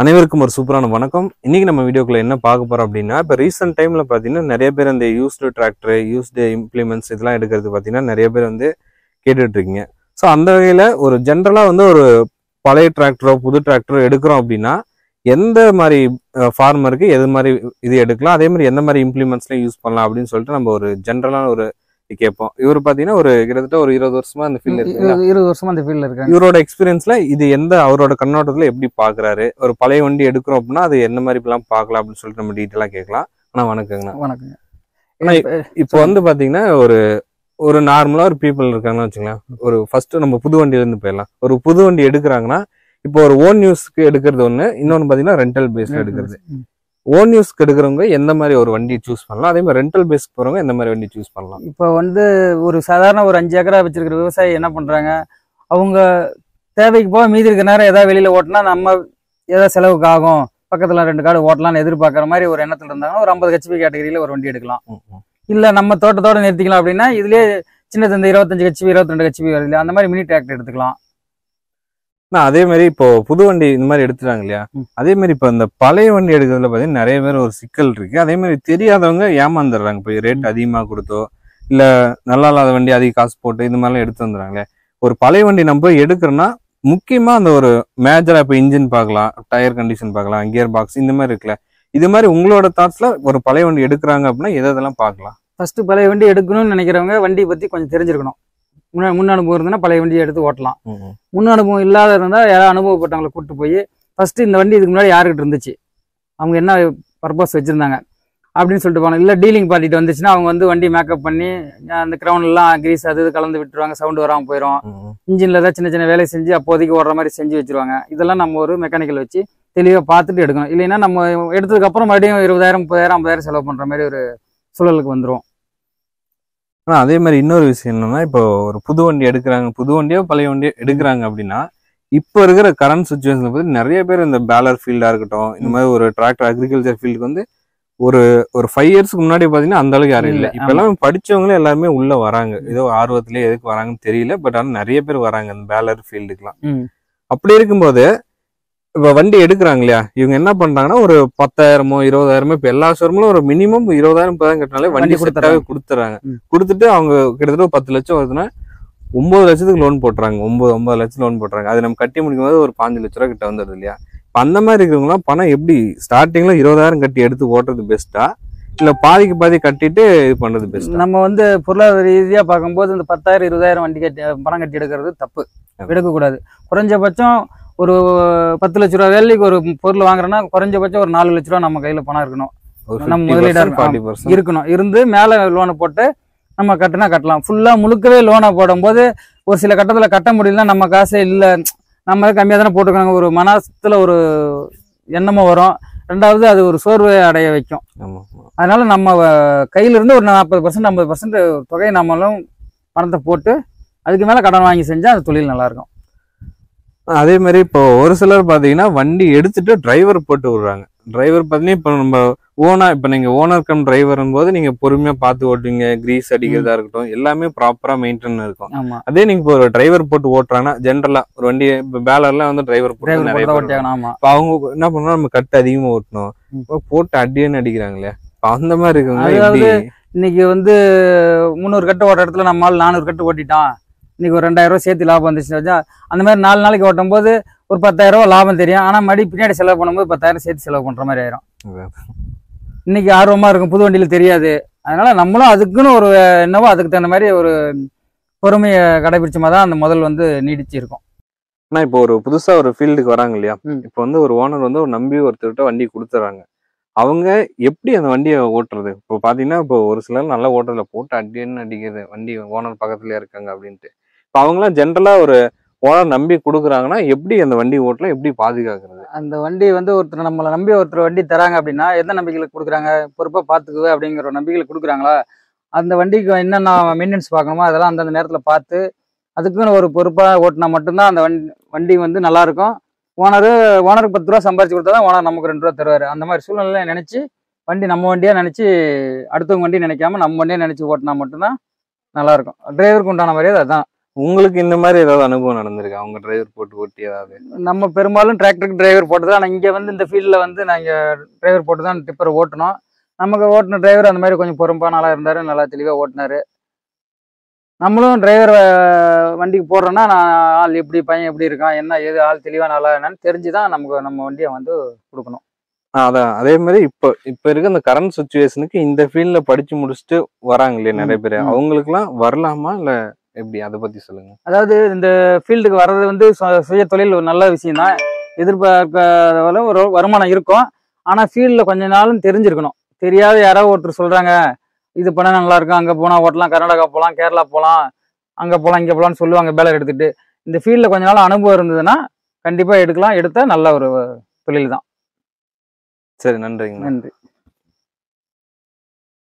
அனைவருக்கும் ஒரு சூப்பரான வணக்கம். இன்னைக்கு நம்ம வீடியோக்குள்ள என்ன பார்க்க போறோம் அப்படின்னா, இப்போ ரீசெண்ட் டைம்ல பார்த்தீங்கன்னா நிறைய பேர் அந்த யூஸ்டு டிராக்டர், யூஸ்டு இம்ப்ளிமெண்ட்ஸ் இதெல்லாம் எடுக்கிறது பார்த்தீங்கன்னா நிறைய பேர் கேட்டுட்டு இருக்கீங்க. ஸோ அந்த வகையில் ஒரு ஜென்ரலாக ஒரு பழைய டிராக்டரோ புது டிராக்டரோ எடுக்கிறோம் அப்படின்னா எந்த மாதிரி ஃபார்மருக்கு எது மாதிரி இது எடுக்கலாம், அதே மாதிரி எந்த மாதிரி இம்ப்ளிமெண்ட்ஸ்லாம் யூஸ் பண்ணலாம் அப்படின்னு சொல்லிட்டு நம்ம ஒரு ஜென்ரலான ஒரு கேட்போம். இவர் பார்த்தீங்கன்னா கிட்டத்தட்ட ஒரு 20 வருஷமா அந்த ஃபீல்டு இருக்கு. 20 வருஷமா அந்த ஃபீல்ட்ல இருக்காங்க. இவரோட எக்ஸ்பீரியன்ஸ்ல இது அவரோட கண்ணோட்டத்துல எப்படி பாக்குறாரு, ஒரு பழைய வண்டி எடுக்கிறோம் அப்படின்னா அது என்ன மாதிரி எல்லாம் பார்க்கலாம் அப்படின்னு சொல்லிட்டு நம்ம டீட்டெயிலா கேட்கலாம். ஆனா வணக்கங்கண்ணா. வணக்கங்க. ஆனா இப்போ பாத்தீங்கன்னா ஒரு நார்மலா ஒரு பீப்புள் இருக்காங்கன்னு வச்சுக்கலாம். ஒரு ஃபர்ஸ்ட் நம்ம புது வண்டியில இருந்து போயிடலாம். ஒரு புது வண்டி எடுக்கிறாங்கன்னா இப்போ ஒரு ஓன் யூஸ்க்கு எடுக்கிறது ஒண்ணு, இன்னொன்னு பாத்தீங்கன்னா ரெண்டல் பேஸ்ல எடுக்கிறது. ஓன் யூஸ்க்கு எடுக்கிறவங்க எந்த மாதிரி ஒரு வண்டி சூஸ் பண்ணலாம், அதே மாதிரி ரெண்டல் பேஸ்க்கு போறவங்க எந்த மாதிரி வண்டி சூஸ் பண்ணலாம்? இப்போ ஒரு சாதாரண ஒரு 5 ஏக்கரா வச்சிருக்கிற விவசாயி என்ன பண்றாங்க, அவங்க தேவைக்கு போக மீதி இருக்கிற நேரம் ஏதாவது வெளியில ஓட்டினா நம்ம ஏதாவது செலவுக்கு ஆகும், பக்கத்துல 2 காடு ஓட்டலாம்னு எதிர்பார்க்குற மாதிரி ஒரு எண்ணத்துல இருந்தாங்கன்னா ஒரு 50 ஹெச்பி கேட்டகரியில ஒரு வண்டி எடுக்கலாம். இல்ல நம்ம தோட்டத்தோட நிறுத்திக்கலாம் அப்படின்னா இதுலயே சின்னது இந்த 25 ஹெச்பி 22 ஹெச்பி வருது, அந்த மாதிரி மினி டிராக்டர் எடுத்துக்கலாம். அதே மாதிரி இப்போ புது வண்டி இந்த மாதிரி எடுத்துட்டாங்க இல்லையா, அதே மாதிரி இப்போ இந்த பழைய வண்டி எடுக்கிறதுல பார்த்தீங்கன்னா நிறைய பேர் ஒரு சிக்கல் இருக்கு. அதே மாதிரி தெரியாதவங்க ஏமாந்துடுறாங்க. இப்போ ரேட் அதிகமாக கொடுத்தோ இல்லை நல்லா இல்லாத வண்டி அதிக காசு போட்டு இந்த மாதிரிலாம் எடுத்து வந்துடுறாங்களே. ஒரு பழைய வண்டி நம்ம போய் எடுக்கிறோன்னா முக்கியமாக அந்த ஒரு மேஜராக இப்போ இன்ஜின் பார்க்கலாம், டயர் கண்டிஷன் பார்க்கலாம், கியர் பாக்ஸ் இந்த மாதிரி இருக்குல்ல. இது மாதிரி உங்களோட தாட்ஸ்ல ஒரு பழைய வண்டி எடுக்கிறாங்க அப்படின்னா எதெல்லாம் பார்க்கலாம்? ஃபர்ஸ்ட் பழைய வண்டி எடுக்கணும்னு நினைக்கிறவங்க வண்டி பத்தி கொஞ்சம் தெரிஞ்சிருக்கணும். முன் அனுபவம் இருந்ததுன்னா பழைய வண்டியை எடுத்து ஓட்டலாம். முன் அனுபவம் இல்லாத இருந்தால் யாராவது அனுபவப்பட்டவங்களை கூப்பிட்டு போய் ஃபர்ஸ்ட் இந்த வண்டி இதுக்கு முன்னாடி யாருக்கிட்ட இருந்துச்சு, அவங்க என்ன பர்பஸ் வச்சிருந்தாங்க அப்படின்னு சொல்லிட்டு போனோம். இல்லை டீலிங் பார்ட்டிட்டு வந்துச்சுன்னா அவங்க வண்டி மேக்கப் பண்ணி அந்த கிரவுண்ட்லாம் கிரீஸ் அது கலந்து விட்டுருவாங்க, சவுண்டு வராமல் போயிடும். இன்ஜினில் தான் சின்ன சின்ன வேலை செஞ்சு அப்போதைக்கு ஓடுற மாதிரி செஞ்சு வச்சிருவாங்க. இதெல்லாம் நம்ம ஒரு மெக்கானிக்கல் வச்சு தெளிவாக பார்த்துட்டு எடுக்கணும். இல்லைன்னா நம்ம எடுத்ததுக்கப்புறம் மறுபடியும் 20,000 30,000 50,000 செலவு பண்ணுற மாதிரி ஒரு சூழலுக்கு வந்துடும். அதே மாதிரி இன்னொரு விஷயம் என்னன்னா, இப்போ ஒரு புது வண்டி எடுக்கிறாங்க, புது வண்டியோ பழைய வண்டியோ எடுக்கிறாங்க அப்படின்னா இப்போ இருக்கிற கரண்ட் சுச்சுவேஷன்ல பத்தி நிறைய பேர் இந்த பேலர் ஃபீல்டா இருக்கட்டும், இந்த மாதிரி ஒரு டிராக்டர் அக்ரிகல்ச்சர் ஃபீல்டுக்கு ஒரு 5 இயர்ஸ்க்கு முன்னாடி பாத்தீங்கன்னா அந்த அளவுக்கு யாரும் இல்லை. இப்ப எல்லாமே படிச்சவங்களே எல்லாருமே உள்ள வராங்க. ஏதோ ஆர்வத்திலேயே எதுக்கு வராங்கன்னு தெரியல, பட் ஆனா நிறைய பேர் வராங்க இந்த பேலர் ஃபீல்டுக்குலாம். அப்படி இருக்கும்போது இப்ப வண்டி எடுக்கிறாங்க இல்லையா, இவங்க என்ன பண்றாங்கன்னா ஒரு 10,000 20,000 இப்ப எல்லா ஷோரூம்ல ஒரு மினிமம் 20,000 30,000 கட்டினாலே வண்டி கொடுத்துறாங்க. கொடுத்துட்டு அவங்க கிட்டத்தட்ட 10 லட்சம் வருதுன்னா 9 லட்சத்துக்கு லோன் போட்டுறாங்க. 9 லட்சம் லோன் போட்டுறாங்க. அது நம்ம கட்டி முடிக்கும் போது ஒரு 5 லட்ச ரூபா கிட்ட வந்துடுது இல்லையா. இப்ப அந்த மாதிரி இருக்கிறவங்களாம் பணம் எப்படி ஸ்டார்டிங்ல 20,000 கட்டி எடுத்து ஓட்டுறது பெஸ்டா, இல்ல பாதிக்கு பாதி கட்டிட்டு இது பண்றது பெஸ்ட்? நம்ம பொருளாதார ரீதியா பார்க்கும்போது இந்த 10,000 20,000 வண்டி பணம் கட்டி எடுக்கிறது தப்பு, எடுக்கக்கூடாது. குறைஞ்சபட்சம் ஒரு 10 லட்ச ரூபா வேலைக்கு ஒரு பொருள் வாங்குறோம்னா குறைஞ்சபட்சம் ஒரு 4 லட்ச ரூபா நம்ம கையில பணம் இருக்கணும். நம்ம முதலீடா இருக்கணும். இருந்து மேல லோனை போட்டு நம்ம கட்டினா கட்டலாம். ஃபுல்லா முழுக்கவே லோனை போடும் போது ஒரு சில கட்டத்துல கட்ட முடியலன்னா நம்ம காசே இல்லை, நம்ம கம்மியா தானே போட்டுருக்காங்க, ஒரு மனசுல ஒரு எண்ணமும் வரும். ரெண்டாவது அது ஒரு சோர்வை அடைய வைக்கும். அதனால நம்ம கையில இருந்து ஒரு 40% 50% தொகையை நம்மளும் பணத்தை போட்டு அதுக்கு மேல கடன் வாங்கி செஞ்சா அந்த தொழில் நல்லா இருக்கும். அதே மாதிரி இப்போ ஒரு சிலர் பாத்தீங்கன்னா வண்டி எடுத்துட்டு டிரைவர் போட்டு விடுறாங்க. டிரைவர் பாத்தீங்கன்னா இப்போ நம்ம நீங்க ஓனர் கம் டிரைவர் போது நீங்க பொறுமையா பார்த்து ஓட்டுவீங்க, கிரீஸ் அடிக்கிறதா இருக்கட்டும் எல்லாமே ப்ராப்பரா மெயின்டைன் இருக்கும். அதே நீங்க இப்போ ஒரு டிரைவர் போட்டு ஓட்டுறாங்கன்னா ஜென்ரலா ஒரு வண்டி இப்போ பேலர்லாம் டிரைவர் போட்டு நிறைய அவங்க என்ன பண்ணணும், நம்ம கட்டு அதிகமா ஓட்டணும், போட்டு அடியன்னு அடிக்கிறாங்களே. அந்த மாதிரி இருக்குங்க. இன்னைக்கு 300 கட்டு ஓட்ட இடத்துல நம்ம 400 கட்டு ஓட்டிட்டான், இன்னைக்கு ஒரு 2,000 ரூபா சேர்த்து லாபம் வந்துச்சுன்னு வச்சா அந்த மாதிரி 4 நாளைக்கு ஓட்டும் போது ஒரு 10,000 ரூபா லாபம் தெரியும். ஆனா மறுபடியும் பின்னாடி செலவு பண்ணும்போது 10,000 சேர்த்து செலவு பண்ற மாதிரி ஆயிரும். இன்னைக்கு ஆர்வமா இருக்கும், புது வண்டியில தெரியாது. அதனால நம்மளும் அதுக்குன்னு ஒரு என்னவோ அதுக்கு தகுந்த மாதிரி ஒரு பொறுமையை கடைபிடிச்சமா தான் அந்த முதல் நீடிச்சு இருக்கும். ஆனா இப்போ ஒரு புதுசா ஒரு ஃபீல்டுக்கு வராங்க இல்லையா, இப்போ ஒரு ஓனர் ஒரு நம்பி ஒருத்தர்கிட்ட வண்டி கொடுத்துறாங்க. அவங்க எப்படி அந்த வண்டியை ஓட்டுறது? இப்போ பாத்தீங்கன்னா இப்போ ஒரு சிலர் நல்லா ஓட்டுறதுல போட்டு அடின்னு அடிக்கிறது, வண்டி ஓனர் பக்கத்துலயே இருக்காங்க அப்படின்ட்டு. இப்போ அவங்களாம் ஜென்ரலா ஒரு ஓனர் நம்பி கொடுக்குறாங்கன்னா எப்படி அந்த வண்டி ஓட்டலாம், எப்படி பாதுகாக்கிறது? அந்த வண்டி ஒருத்தர் நம்மளை நம்பி ஒருத்தர் வண்டி தராங்க அப்படின்னா எந்த நம்பிக்கையில கொடுக்குறாங்க, பொறுப்பா பாத்துக்குவேன் அப்படிங்கிற ஒரு நம்பிக்கையில கொடுக்குறாங்களா, அந்த வண்டிக்கு என்னென்ன மெயின்டெனன்ஸ் பார்க்கணுமோ அதெல்லாம் அந்தந்த நேரத்துல பார்த்து அதுக்குன்னு ஒரு பொறுப்பா ஓட்டினா மட்டும்தான் அந்த வண்டி நல்லா இருக்கும். ஓனருக்கு 10 ரூபா சம்பாரிச்சு கொடுத்தா தான் ஓனர் நமக்கு 2 ரூபா தருவாரு. அந்த மாதிரி சூழ்நிலை நினைச்சு வண்டி நம்ம வண்டியா நினைச்சு அடுத்தவங்க வண்டி நினைக்காம நம்ம வண்டியா நினைச்சு ஓட்டினா மட்டும்தான் நல்லா இருக்கும். டிரைவருக்கு உண்டான மரியாதை அதுதான். உங்களுக்கு இந்த மாதிரி ஏதாவது அனுபவம் நடந்திருக்கா உங்க டிரைவர் போட்டு ஓட்டி ஏதாவது? நம்ம பெரும்பாலும் டிராக்டருக்கு டிரைவர் போட்டு தான். ஆனால் இங்கே வந்து இந்த ஃபீல்டில் வந்து நாங்கள் டிரைவர் போட்டு தான் டிப்பரை ஓட்டணும். நமக்கு ஓட்டின டிரைவர் அந்த மாதிரி கொஞ்சம் பொறுப்பான ஆளாக இருந்தார், நல்லா தெளிவாக ஓட்டினார். நம்மளும் டிரைவர் வண்டிக்கு போடுறோன்னா நான் ஆள் எப்படி, பையன் எப்படி இருக்கான், என்ன ஏது, ஆள் தெளிவாக நல்லா என்னன்னு தெரிஞ்சு தான் நமக்கு நம்ம வண்டியை வந்து கொடுக்கணும். அதான் அதே மாதிரி இப்ப இருக்க இந்த கரண்ட் சுச்சுவேஷனுக்கு இந்த ஃபீல்ட்ல படிச்சு முடிச்சுட்டு வராங்க இல்லையா நிறைய பேர், அவங்களுக்குலாம் வரலாமா இல்ல எப்படி, அதை பத்தி சொல்லுங்க. அதாவது இந்த ஃபீல்டுக்கு வர்றது வந்து சுய தொழில் ஒரு நல்ல விஷயம் தான். எதிர்பார்க்காத ஒரு வருமானம் இருக்கும். ஆனால் ஃபீல்டில் கொஞ்ச நாளும் தெரிஞ்சிருக்கணும். தெரியாத யாராவது ஒருத்தர் சொல்கிறாங்க இது பண்ணால் நல்லா இருக்கும், அங்கே போனால் ஓட்டலாம், கர்நாடகா போகலாம், கேரளா போகலாம், அங்கே போகலாம், இங்கே போகலான்னு சொல்லுவாங்க பேலர் எடுத்துகிட்டு. இந்த ஃபீல்டில் கொஞ்ச நாள் அனுபவம் இருந்ததுன்னா கண்டிப்பாக எடுக்கலாம். எடுத்தால் நல்ல ஒரு தொழில் தான். சரி, நன்றிங்க. நன்றி.